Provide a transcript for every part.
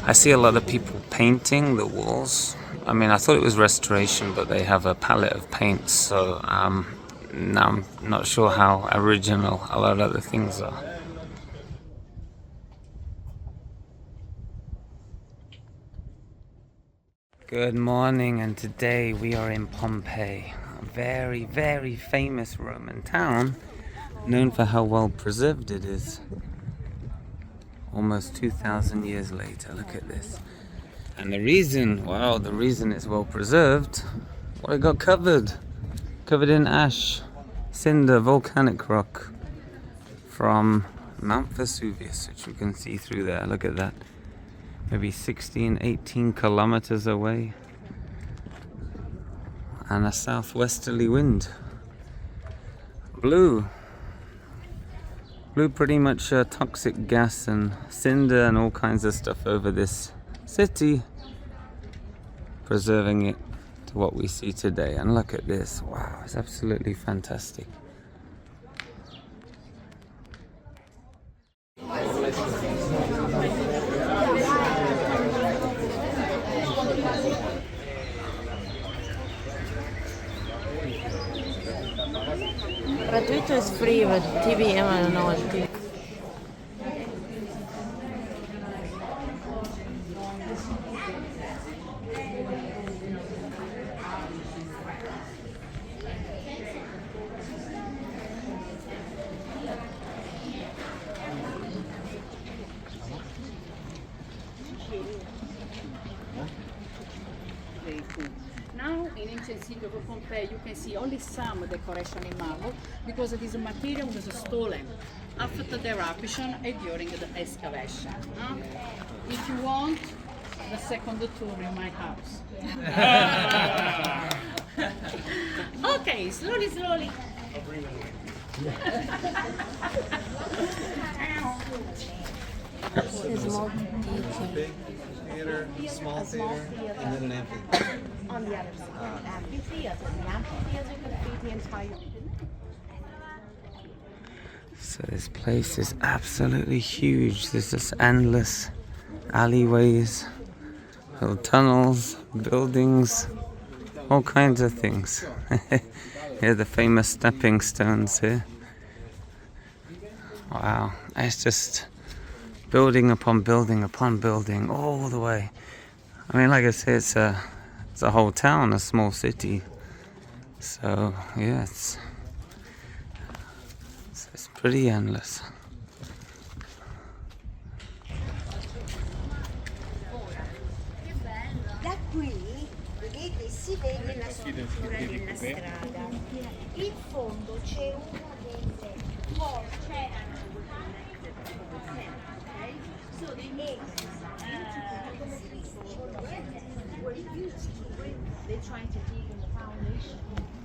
I see a lot of people painting the walls. I mean, I thought it was restoration, but they have a palette of paints, so now I'm not sure how original a lot of the things are. Good morning, and today we are in Pompeii, a very, very famous Roman town, known for how well preserved it is. Almost 2,000 years later, look at this. And the reason it's well preserved, well, it got covered in ash, cinder, volcanic rock from Mount Vesuvius, which we can see through there. Look at that. Maybe 16, 18 kilometers away. And a southwesterly wind. Blew pretty much toxic gas and cinder and all kinds of stuff over this city, preserving it to what we see today. And look at this. Wow, it's absolutely fantastic. Gratuito is free, but TBM, I don't know what it is. Now in ancient city of Pompeii you can see only some decoration in marble because this material was stolen after the eruption and during the excavation. If you want the second tour in my house. Okay, slowly. It's more Big theater, small theater, and then an amphitheater. On the other side, amphitheater. The amphitheater could feed the entire. So this place is absolutely huge. There's just endless alleyways, little tunnels, buildings, all kinds of things. Here are the famous stepping stones here. Wow, it's just building upon building upon building all the way. I mean, like I say, it's a whole town, a small city. So yeah, it's pretty endless. Da qui, vedete, si vede la struttura della strada. In fondo c'è una delle porte. So they make they're trying to dig in the foundation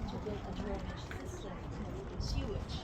to get a drainage system, sewage.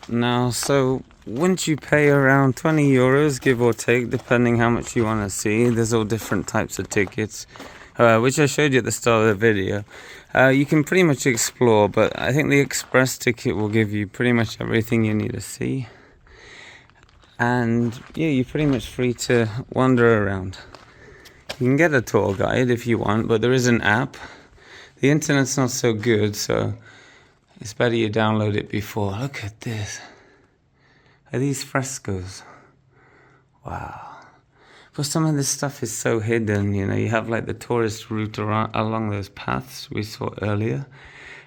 Now, so once you pay around 20 euros, give or take, depending how much you want to see, there's all different types of tickets, which I showed you at the start of the video. You can pretty much explore, but I think the express ticket will give you pretty much everything you need to see. And yeah, you're pretty much free to wander around. You can get a tour guide if you want, but there is an app. The internet's not so good, so it's better you download it before. Look at this. Are these frescoes? Wow. But some of this stuff is so hidden, you know. You have like the tourist route along those paths we saw earlier.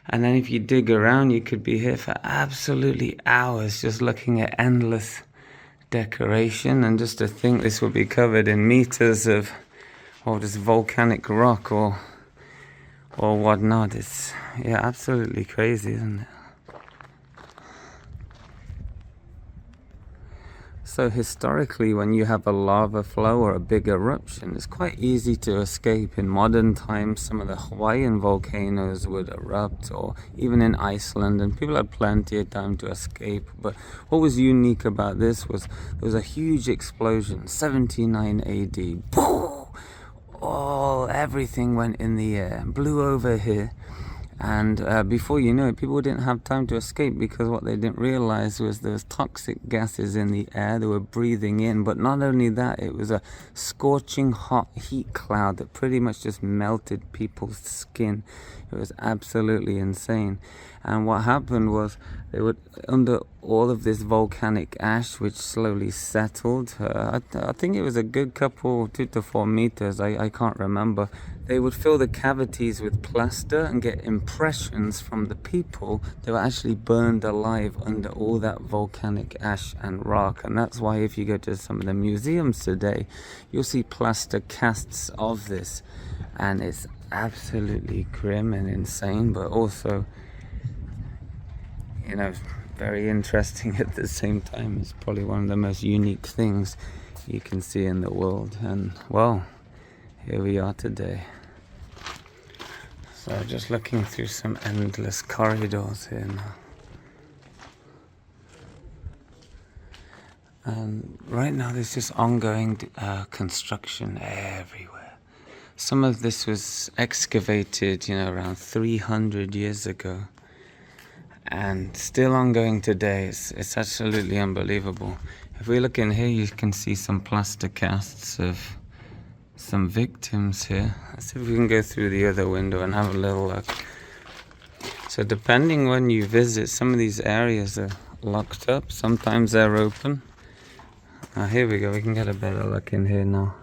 And then if you dig around, you could be here for absolutely hours just looking at endless decoration. And just to think this will be covered in meters of or just volcanic rock or whatnot. It's, yeah, absolutely crazy, isn't it? So historically, when you have a lava flow or a big eruption, it's quite easy to escape. In modern times, some of the Hawaiian volcanoes would erupt, or even in Iceland, and people had plenty of time to escape. But what was unique about this was there was a huge explosion, 79 AD. Boom! Everything went in the air, blew over here. And before you know it, people didn't have time to escape, because what they didn't realize was there was toxic gases in the air they were breathing in. But not only that, it was a scorching hot heat cloud that pretty much just melted people's skin. It was absolutely insane. And what happened was, they would, under all of this volcanic ash, which slowly settled, I think it was a good couple, 2 to 4 meters, I can't remember. They would fill the cavities with plaster and get impressions from the people that were actually burned alive under all that volcanic ash and rock. And that's why if you go to some of the museums today, you'll see plaster casts of this. And it's absolutely grim and insane, but also, you know, very interesting at the same time. It's probably one of the most unique things you can see in the world. And, well, here we are today. So just looking through some endless corridors here now. And right now there's just ongoing construction everywhere. Some of this was excavated, around 300 years ago. And still ongoing today. It's absolutely unbelievable. If we look in here, you can see some plaster casts of some victims here. Let's see if we can go through the other window and have a little look. So depending when you visit, some of these areas are locked up. Sometimes they're open. Here we go. We can get a better look in here now.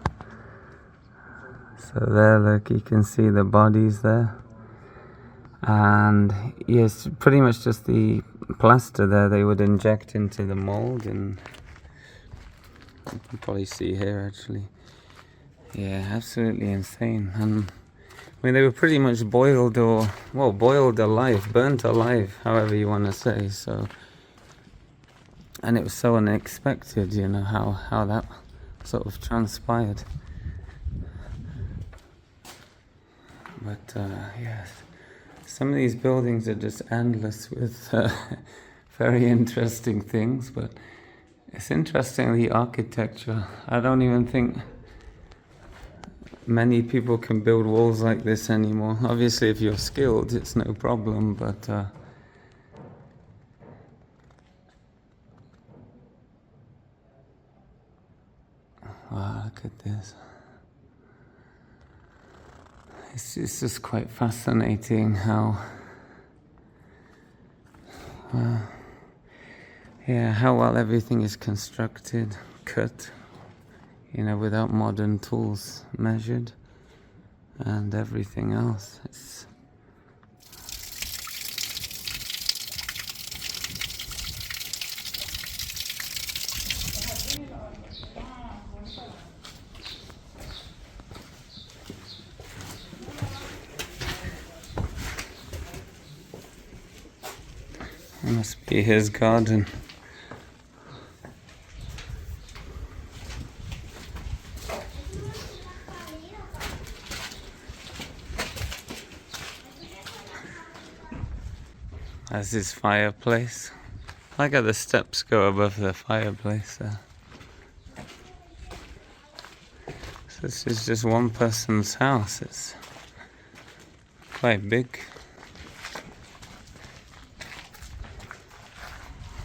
So there, look, you can see the bodies there. And yes, pretty much just the plaster there they would inject into the mold, and you can probably see here actually. Yeah, absolutely insane. And I mean, they were pretty much boiled alive, burnt alive, however you want to say. So, and it was so unexpected, how that sort of transpired. But yes. Some of these buildings are just endless with very interesting things, but it's interesting, the architecture. I don't even think many people can build walls like this anymore. Obviously, if you're skilled, it's no problem, but wow, look at this. It's just quite fascinating how, how well everything is constructed, cut, without modern tools, measured, and everything else. It must be his garden. That's his fireplace. Look at the steps go above the fireplace there. So this is just one person's house. It's quite big.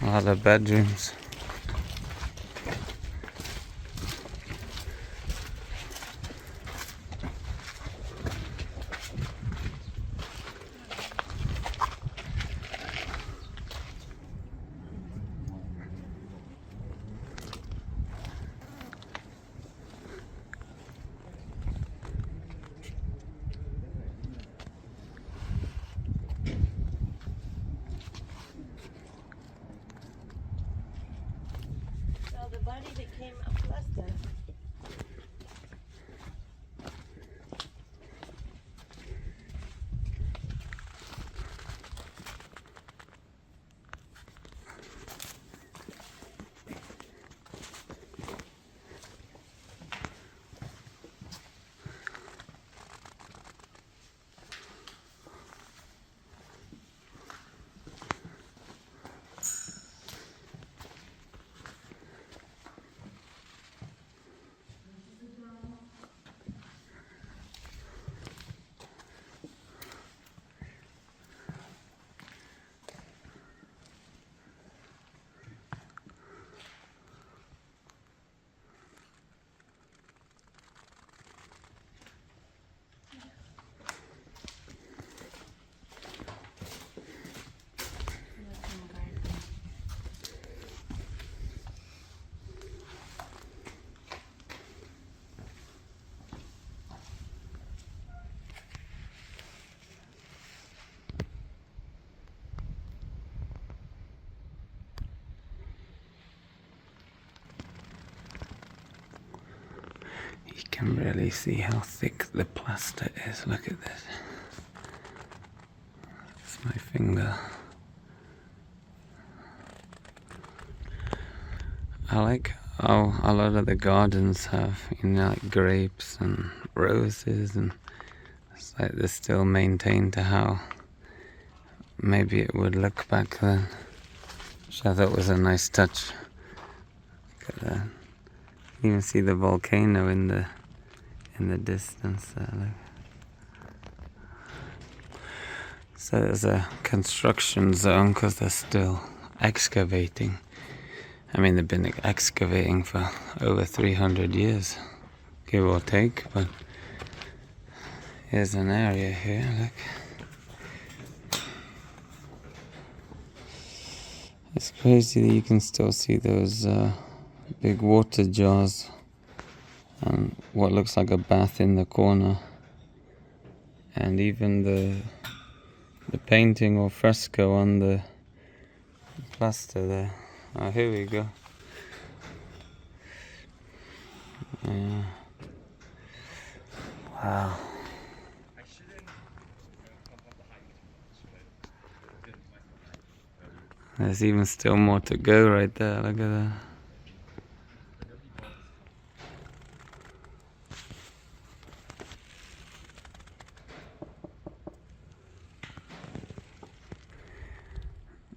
A lot of bedrooms. can really see how thick the plaster is. Look at this. It's my finger. I like how a lot of the gardens have, like grapes and roses, and it's like they're still maintained to how maybe it would look back then, which I thought was a nice touch. Look at that. You can even see the volcano in the distance there. Look. So there's a construction zone because they're still excavating. I mean, they've been excavating for over 300 years, give or take, but here's an area here, look. It's crazy that you can still see those big water jars and what looks like a bath in the corner, and even the painting or fresco on the plaster there. Oh, here we go. Wow. There's even still more to go right there. Look at that.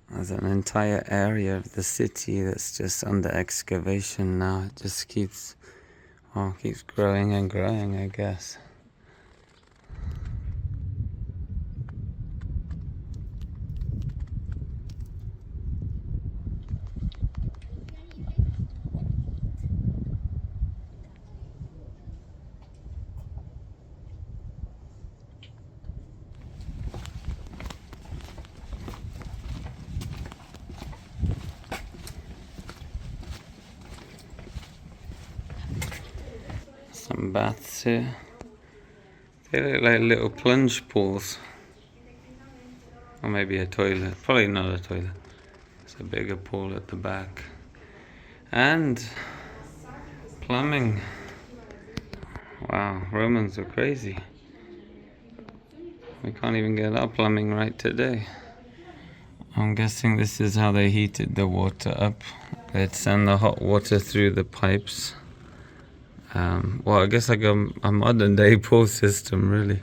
There's an entire area of the city that's just under excavation now. It just keeps growing and growing, I guess. Some baths here. They look like little plunge pools. Or maybe a toilet. Probably not a toilet. It's a bigger pool at the back. And plumbing. Wow, Romans were crazy. We can't even get our plumbing right today. I'm guessing this is how they heated the water up. They'd send the hot water through the pipes. Well, I guess like a modern day pool system, really.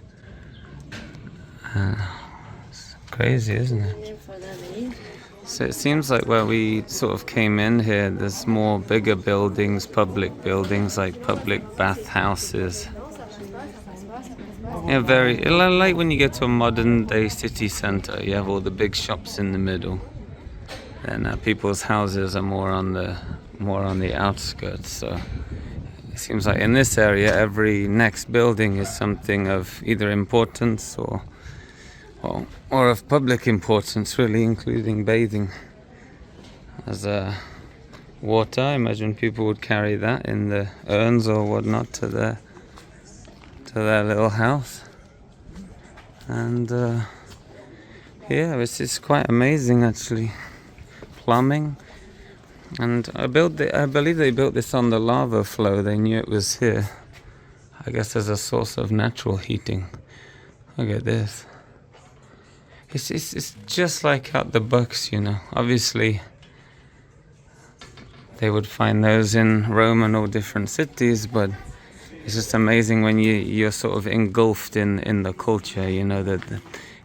It's crazy, isn't it? So it seems like where we sort of came in here, there's more bigger buildings, public buildings, like public bathhouses. Yeah, very like when you get to a modern day city center, you have all the big shops in the middle. And people's houses are more on the outskirts. So it seems like in this area, every next building is something of either importance or of public importance, really, including bathing. As water, I imagine people would carry that in the urns or whatnot to their little house. And yeah, it's quite amazing, actually. Plumbing. And I believe they built this on the lava flow. They knew it was here. I guess as a source of natural heating. Look at this. It's just like out the books, you know. Obviously, they would find those in Rome and all different cities, but it's just amazing when you're sort of engulfed in the culture, you know, that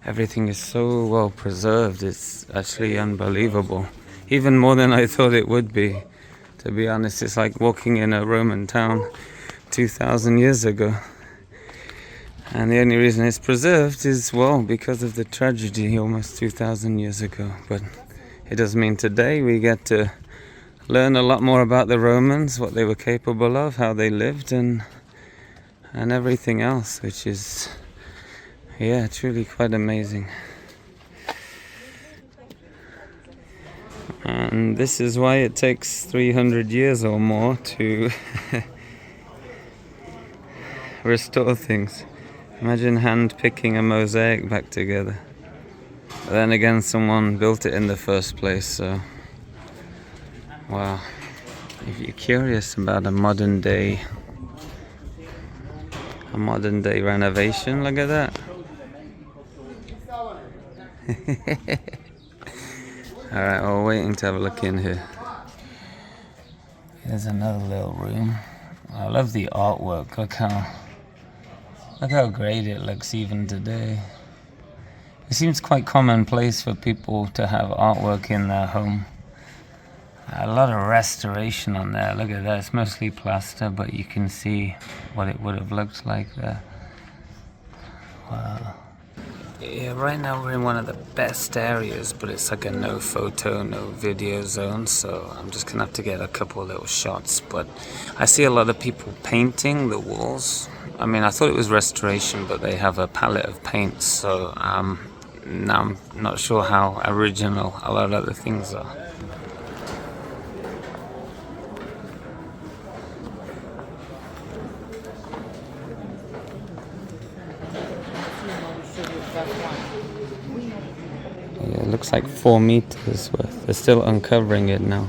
everything is so well preserved. It's actually unbelievable. Even more than I thought it would be, to be honest. It's like walking in a Roman town 2,000 years ago. And the only reason it's preserved is, well, because of the tragedy almost 2,000 years ago. But it does mean today we get to learn a lot more about the Romans, what they were capable of, how they lived, and everything else, which is, yeah, truly quite amazing. And this is why it takes 300 years or more to restore things. Imagine hand-picking a mosaic back together. But then again, someone built it in the first place, so wow. If you're curious about a modern day a modern day renovation. Look at that. Alright, we're waiting to have a look in here. Here's another little room. I love the artwork. Look how great it looks even today. It seems quite commonplace for people to have artwork in their home. A lot of restoration on there. Look at that. It's mostly plaster, but you can see what it would have looked like there. Wow. Yeah, right now we're in one of the best areas, but it's like a no photo, no video zone, so I'm just gonna have to get a couple of little shots. But I see a lot of people painting the walls. I mean, I thought it was restoration, but they have a palette of paints, so now I'm not sure how original a lot of the things are. Yeah, it looks like 4 meters worth. They're still uncovering it now.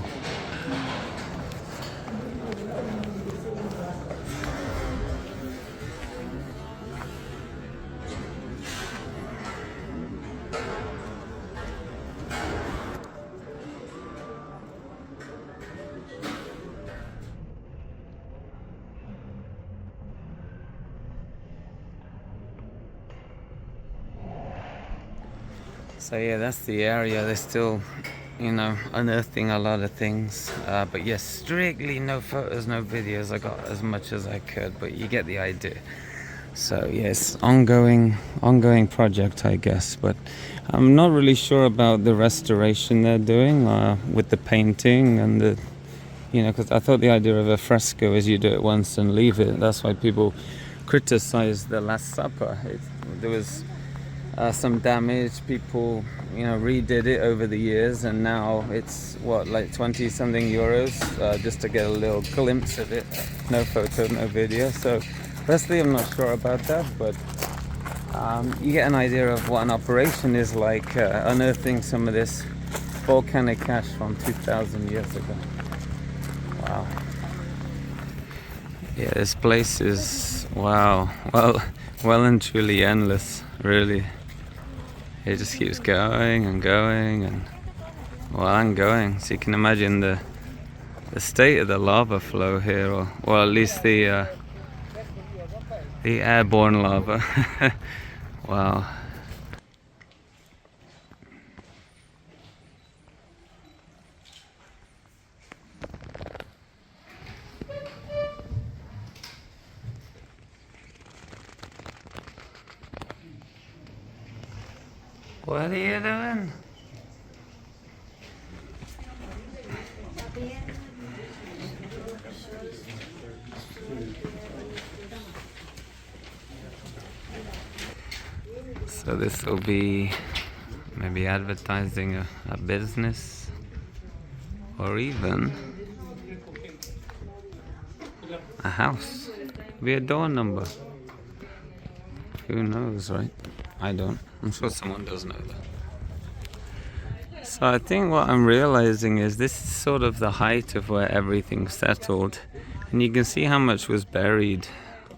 So yeah, that's the area. They're still, unearthing a lot of things. But yes, strictly no photos, no videos. I got as much as I could, but you get the idea. So yes, ongoing project, I guess. But I'm not really sure about the restoration they're doing with the painting and the, because I thought the idea of a fresco is you do it once and leave it. That's why people criticized the Last Supper. There was some damage. People redid it over the years, and now it's like 20 something euros just to get a little glimpse of it. No photo, no video. So firstly, I'm not sure about that, but you get an idea of what an operation is like, unearthing some of this volcanic ash from 2,000 years ago. Wow. Yeah, this place is, wow, well and truly endless, really. It just keeps going and going and going. So you can imagine the state of the lava flow here, or at least the airborne lava. Wow. What are you doing? So this will be maybe advertising a business, or even a house. Be a door number. Who knows, right? I don't. I'm sure someone does know that. So I think what I'm realizing is this is sort of the height of where everything settled. And you can see how much was buried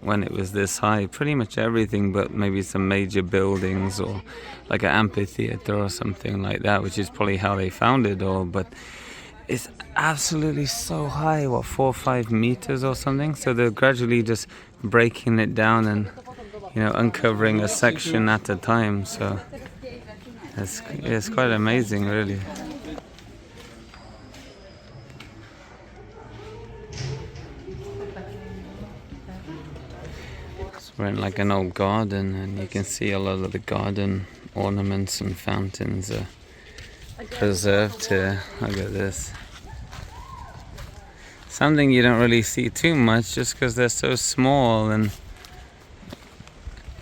when it was this high. Pretty much everything, but maybe some major buildings or like an amphitheater or something like that, which is probably how they found it all. But it's absolutely so high, 4 or 5 meters or something. So they're gradually just breaking it down and uncovering a section at a time. So it's quite amazing, really. So we're in like an old garden, and you can see a lot of the garden ornaments and fountains are preserved here. Look at this. Something you don't really see too much just because they're so small, and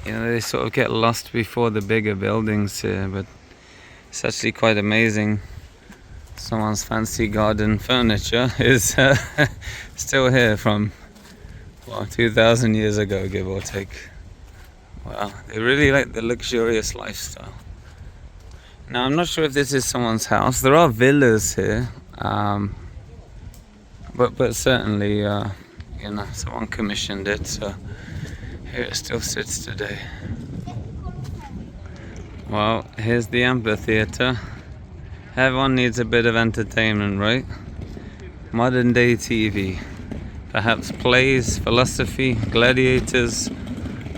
they sort of get lost before the bigger buildings here, but it's actually quite amazing. Someone's fancy garden furniture is still here from 2,000 years ago, give or take. Wow, they really like the luxurious lifestyle. Now, I'm not sure if this is someone's house. There are villas here, but certainly, someone commissioned it, so Here it still sits today. Well, here's the amphitheater. Everyone needs a bit of entertainment, right? Modern day TV. Perhaps plays, philosophy, gladiators,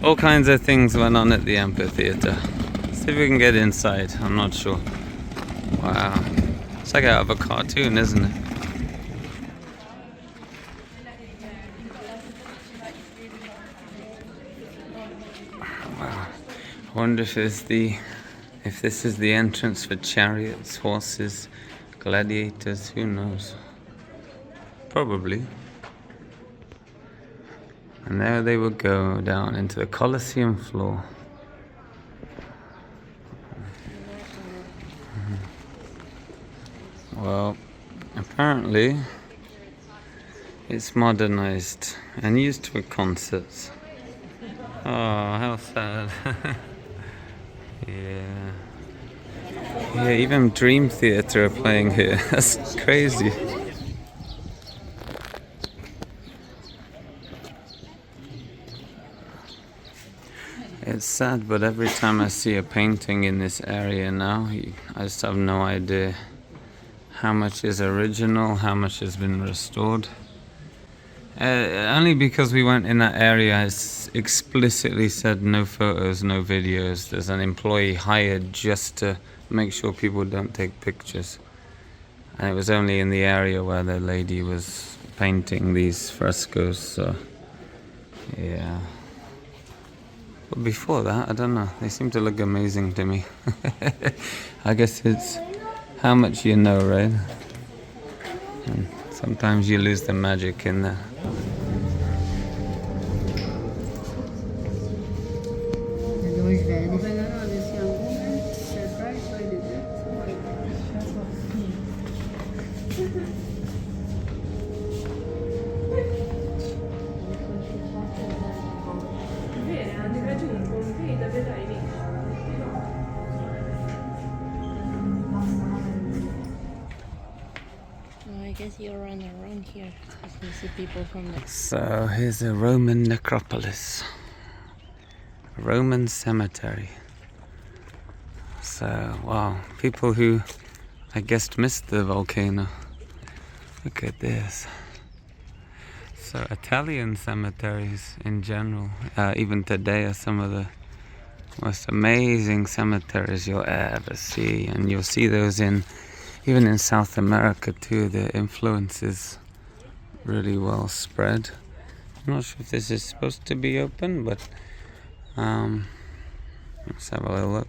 all kinds of things went on at the amphitheater. See if we can get inside, I'm not sure. Wow. It's like out of a cartoon, isn't it? Wow. I wonder if this is the entrance for chariots, horses, gladiators, who knows? Probably. And there they would go down into the Colosseum floor. Well, apparently it's modernized and used for concerts. Oh, how sad. Yeah. Yeah, even Dream Theater are playing here. That's crazy. It's sad, but every time I see a painting in this area now, I just have no idea how much is original, how much has been restored. Only because we went in that area, it's explicitly said no photos, no videos. There's an employee hired just to make sure people don't take pictures. And it was only in the area where the lady was painting these frescoes, so yeah. But before that, I don't know, they seem to look amazing to me. I guess it's how much you know, right? And sometimes you lose the magic in there. I guess you run around here because you see people from the... So here's a Roman necropolis. A Roman cemetery. So, wow, people who I guess missed the volcano. Look at this. So Italian cemeteries in general, even today, are some of the most amazing cemeteries you'll ever see. And you'll see those even in South America too. The influence is really well spread. I'm not sure if this is supposed to be open, but let's have a little look.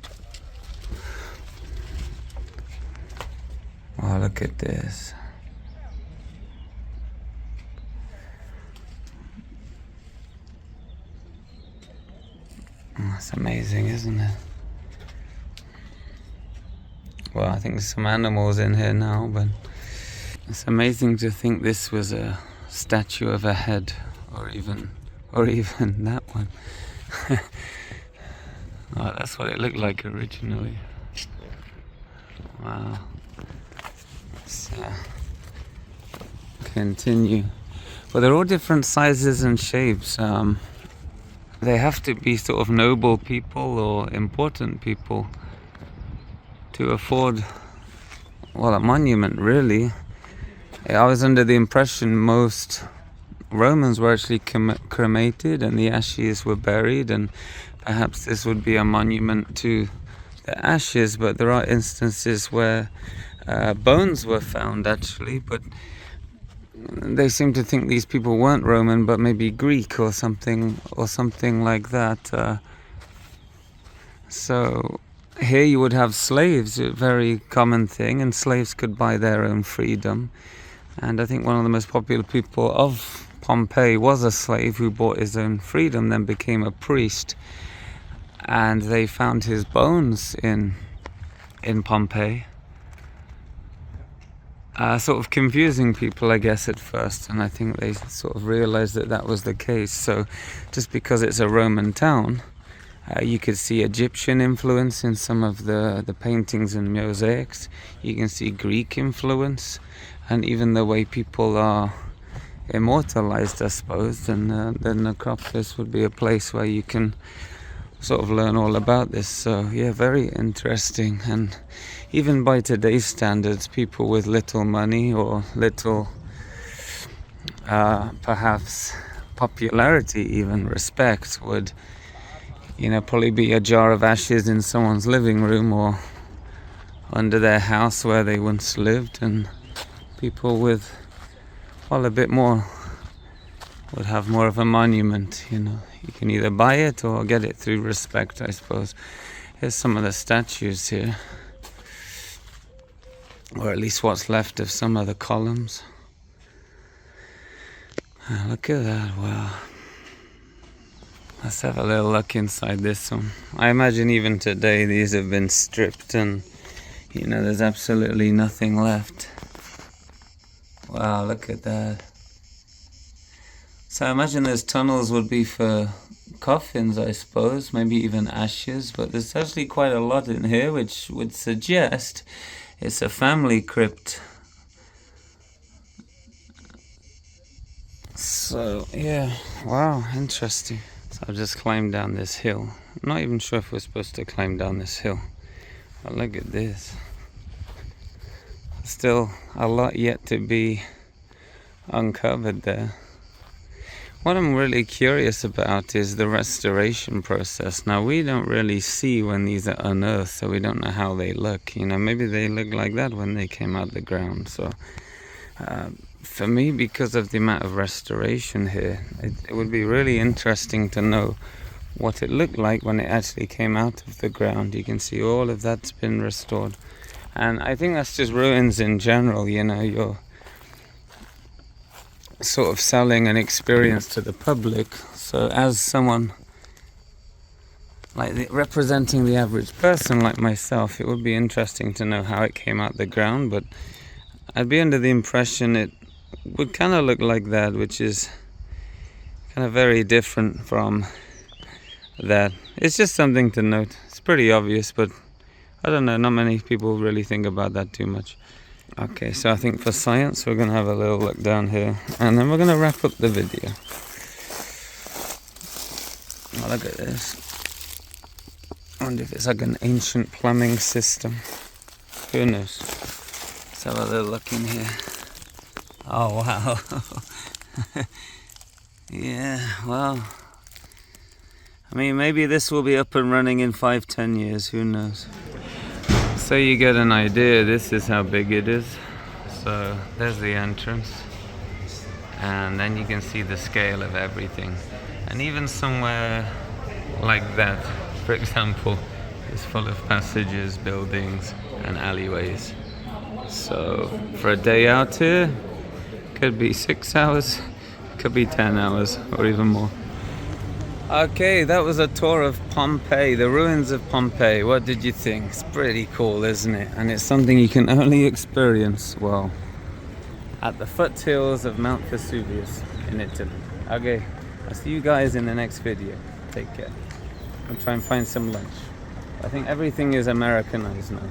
Oh, look at this. That's amazing, isn't it? Well, I think there's some animals in here now, but it's amazing to think this was a statue of a head, or even that one. Oh, that's what it looked like originally. Wow. Let's continue. Well, they're all different sizes and shapes. They have to be sort of noble people or important people to afford, well, a monument, really. I was under the impression most Romans were actually cremated and the ashes were buried, and perhaps this would be a monument to the ashes, but there are instances where bones were found actually, but they seem to think these people weren't Roman, but maybe Greek or something like that. So here you would have slaves, a very common thing, and slaves could buy their own freedom. And I think one of the most popular people of Pompeii was a slave who bought his own freedom, then became a priest. And they found his bones in Pompeii. Sort of confusing people, I guess, at first, and I think they sort of realized that was the case. So just because it's a Roman town, you could see Egyptian influence in some of the paintings and mosaics. You can see Greek influence, and even the way people are immortalized, I suppose, and the necropolis would be a place where you can sort of learn all about this. So yeah, very interesting. And even by today's standards, people with little money or little perhaps popularity, even respect, would, you know, probably be a jar of ashes in someone's living room or under their house where they once lived. And people with, well, a bit more would have more of a monument, you know. You can either buy it or get it through respect, I suppose. Here's some of the statues here, or at least what's left of some of the columns. Oh, look at that, wow. Let's have a little look inside this one. I imagine even today these have been stripped and, you know, there's absolutely nothing left. Wow, look at that. So I imagine those tunnels would be for coffins, I suppose, maybe even ashes, but there's actually quite a lot in here, which would suggest it's a family crypt. So yeah, wow, interesting. So I've just climbed down this hill. I'm not even sure if we're supposed to climb down this hill, but look at this. Still a lot yet to be uncovered there. What I'm really curious about is the restoration process. Now, we don't really see when these are unearthed, so we don't know how they look. You know, maybe they look like that when they came out of the ground. So for me, because of the amount of restoration here, it would be really interesting to know what it looked like when it actually came out of the ground. You can see all of that's been restored. And I think that's just ruins in general, you know. You're sort of selling an experience to the public. So as someone like representing the average person like myself, it would be interesting to know how it came out the ground. But I'd be under the impression it would kind of look like that, which is kind of very different from that. It's just something to note. It's pretty obvious, but I don't know, not many people really think about that too much. Okay, so I think for science we're going to have a little look down here, and then we're going to wrap up the video. Oh, look at this. I wonder if it's like an ancient plumbing system. Who knows? Let's have a little look in here. Oh, wow. Yeah, well, I mean, maybe this will be up and running in 5-10 years, who knows? So you get an idea, this is how big it is. So there's the entrance, and then you can see the scale of everything. And even somewhere like that, for example, is full of passages, buildings and alleyways. So for a day out here, could be 6 hours, could be 10 hours or even more. Okay, that was a tour of Pompeii, the ruins of Pompeii. What did you think? It's pretty cool, isn't it? And it's something you can only experience, well, at the foothills of Mount Vesuvius in Italy. Okay, I'll see you guys in the next video. Take care. I'll try and find some lunch. I think everything is Americanized now.